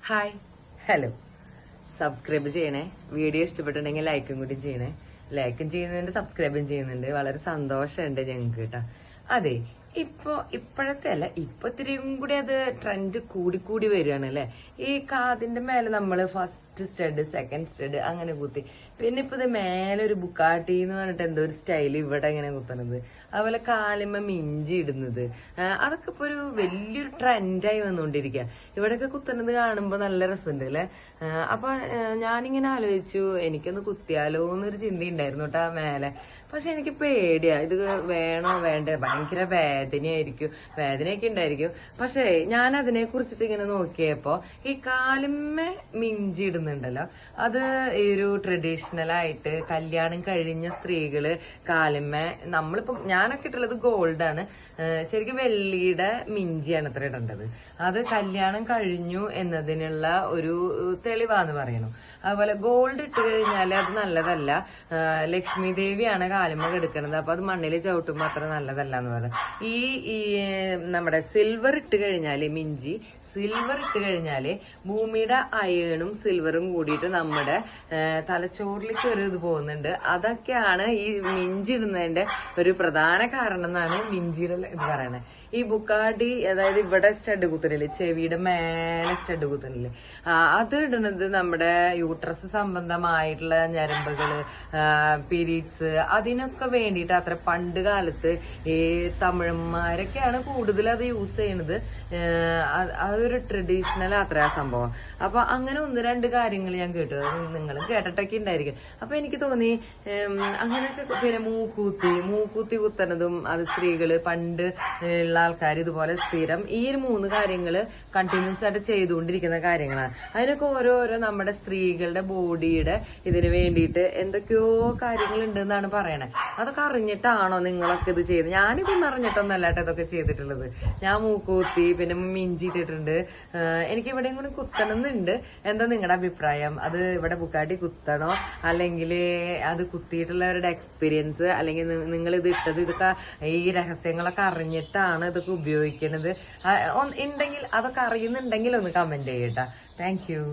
Hi hello subscribe ചെയ്യണേ. Video ഇഷ്ടപ്പെട്ടുണ്ടെങ്കിൽ ലൈക്കും കൂടി ചെയ്യണേ. ലൈക്കും ചെയ്യുന്നുണ്ട്, സബ്സ്ക്രൈബും ചെയ്യുന്നുണ്ട്. വളരെ സന്തോഷമുണ്ട് ഞങ്ങൾക്ക് കേട്ടോ. അതെ, ഇപ്പോഴത്തെ അല്ല, ഇത്തിരിയും കൂടി അത് ട്രെൻഡ് കൂടി വരികയാണ് അല്ലെ. ഈ കാതിന്റെ മേലെ നമ്മള് ഫസ്റ്റ് സ്റ്റഡ്, സെക്കൻഡ് സ്റ്റഡ് അങ്ങനെ കുത്തി. പിന്നെ ഇപ്പൊ ഇത് മേലെ ഒരു ബുക്കാട്ടി എന്ന് പറഞ്ഞിട്ട് എന്തോ ഒരു സ്റ്റൈല് ഇവിടെ ഇങ്ങനെ കുത്തണത്, അതുപോലെ കാലിമ്മ മിഞ്ചി ഇടുന്നത്, അതൊക്കെ ഇപ്പൊ ഒരു വലിയൊരു ട്രെൻഡായി വന്നുകൊണ്ടിരിക്കുക. ഇവിടെയൊക്കെ കുത്തുന്നത് കാണുമ്പോ നല്ല രസമുണ്ട് അല്ലെ. അപ്പൊ ഞാനിങ്ങനെ ആലോചിച്ചു, എനിക്കൊന്ന് കുത്തിയാലോ എന്നൊരു ചിന്ത ഉണ്ടായിരുന്നു കേട്ടോ മേലെ. പക്ഷെ എനിക്ക് പേടിയാ, ഇത് വേണോ വേണ്ടേ, ഭയങ്കര വേദനയൊക്കെ ഉണ്ടായിരിക്കും. പക്ഷേ ഞാൻ അതിനെ കുറിച്ചിട്ട് ഇങ്ങനെ നോക്കിയപ്പോ ഈ കാലിമ്മ മിഞ്ചി ഇടുന്നുണ്ടല്ലോ, അത് ഈ ഒരു ട്രഡീഷണൽ ആയിട്ട് കല്യാണം കഴിഞ്ഞ സ്ത്രീകള് കാലിമ്മ, നമ്മളിപ്പോ ഞാനൊക്കെ ഇട്ടുള്ളത് ഗോൾഡാണ്, ശരിക്കും വെള്ളിയുടെ മിഞ്ചിയാണ് അത്ര ഇടേണ്ടത്. അത് കല്യാണം കഴിഞ്ഞു എന്നതിനുള്ള ഒരു തെളിവാന്ന് പറയണു. അതുപോലെ ഗോൾഡ് ഇട്ട് കഴിഞ്ഞാൽ അത് നല്ലതല്ല, ലക്ഷ്മി ദേവിയാണ് കാലുമ്മ എടുക്കണത്, അപ്പൊ അത് മണ്ണിൽ ചവിട്ടുമ്പോ അത്ര നല്ലതല്ല എന്ന് പറയുന്നത്. ഈ നമ്മുടെ സിൽവർ ഇട്ട് കഴിഞ്ഞാല്, മിഞ്ചി സിൽവർ ഇട്ട് കഴിഞ്ഞാല് ഭൂമിയുടെ അയേണും സിൽവറും കൂടിയിട്ട് നമ്മുടെ തലച്ചോറിലേക്ക് ഒരു ഇത് പോകുന്നുണ്ട്. അതൊക്കെയാണ് ഈ മിഞ്ചി ഇടുന്നതിന്റെ ഒരു പ്രധാന കാരണം എന്നാണ് മിഞ്ചിയുടെ ഇത് പറയണത്. ഈ ബുക്കാടി, അതായത് ഇവിടെ സ്റ്റഡ് കുത്തണില്ലേ, ചെവിയുടെ മേലെ സ്റ്റഡ് കുത്തണില്ലേ, അത് ഇടുന്നത് നമ്മുടെ യൂട്രസ് സംബന്ധമായിട്ടുള്ള ഞരമ്പുകള്, പീരീഡ്സ്, അതിനൊക്കെ വേണ്ടിയിട്ട് അത്ര പണ്ട് കാലത്ത് ഈ തമിഴന്മാരൊക്കെയാണ് കൂടുതൽ അത് യൂസ് ചെയ്യണത്. അതൊരു ട്രഡീഷണൽ അത്ര ആ സംഭവം. അപ്പൊ അങ്ങനെ ഒന്ന് രണ്ട് കാര്യങ്ങൾ ഞാൻ കേട്ടു, നിങ്ങളും കേട്ടിട്ടൊക്കെ ഉണ്ടായിരിക്കും. അപ്പൊ എനിക്ക് തോന്നി അങ്ങനെയൊക്കെ. പിന്നെ മൂക്കൂത്തി കുത്തണതും അത് സ്ത്രീകള് പണ്ട് ഉള്ള ആൾക്കാർ ഇതുപോലെ സ്ഥിരം ഈ ഒരു 3 കാര്യങ്ങള് കണ്ടിന്യൂസ് ആയിട്ട് ചെയ്തുകൊണ്ടിരിക്കുന്ന കാര്യങ്ങളാണ്. അതിനൊക്കെ ഓരോരോ നമ്മുടെ സ്ത്രീകളുടെ ബോഡിയുടെ ഇതിന് വേണ്ടിയിട്ട് എന്തൊക്കെയോ കാര്യങ്ങൾ ഉണ്ടെന്നാണ് പറയണേ. അതൊക്കെ അറിഞ്ഞിട്ടാണോ നിങ്ങളൊക്കെ ഇത് ചെയ്ത്? ഞാനിതൊന്നും അറിഞ്ഞിട്ടൊന്നല്ല കേട്ടോ ഇതൊക്കെ ചെയ്തിട്ടുള്ളത്. ഞാൻ മൂക്കൂത്തി പിന്നെ മിഞ്ചിട്ടിട്ടുണ്ട്. എനിക്ക് ഇവിടെയും കൂടി കുത്തണമെന്നുണ്ട്. എന്താ നിങ്ങളുടെ അഭിപ്രായം? അത് ഇവിടെ ബുക്കാട്ടി കുത്തണോ, അല്ലെങ്കിൽ അത് കുത്തിയിട്ടുള്ളവരുടെ എക്സ്പീരിയൻസ്, അല്ലെങ്കിൽ നിങ്ങൾ ഇത് ഇട്ടത് ഇതൊക്കെ ഈ രഹസ്യങ്ങളൊക്കെ അറിഞ്ഞിട്ടാണ് ഇതൊക്കെ ഉപയോഗിക്കുന്നത് ഉണ്ടെങ്കിൽ, അതൊക്കെ അറിയുന്നുണ്ടെങ്കിൽ ഒന്ന് കമന്റ് ചെയ്യട്ടാ. Thank you.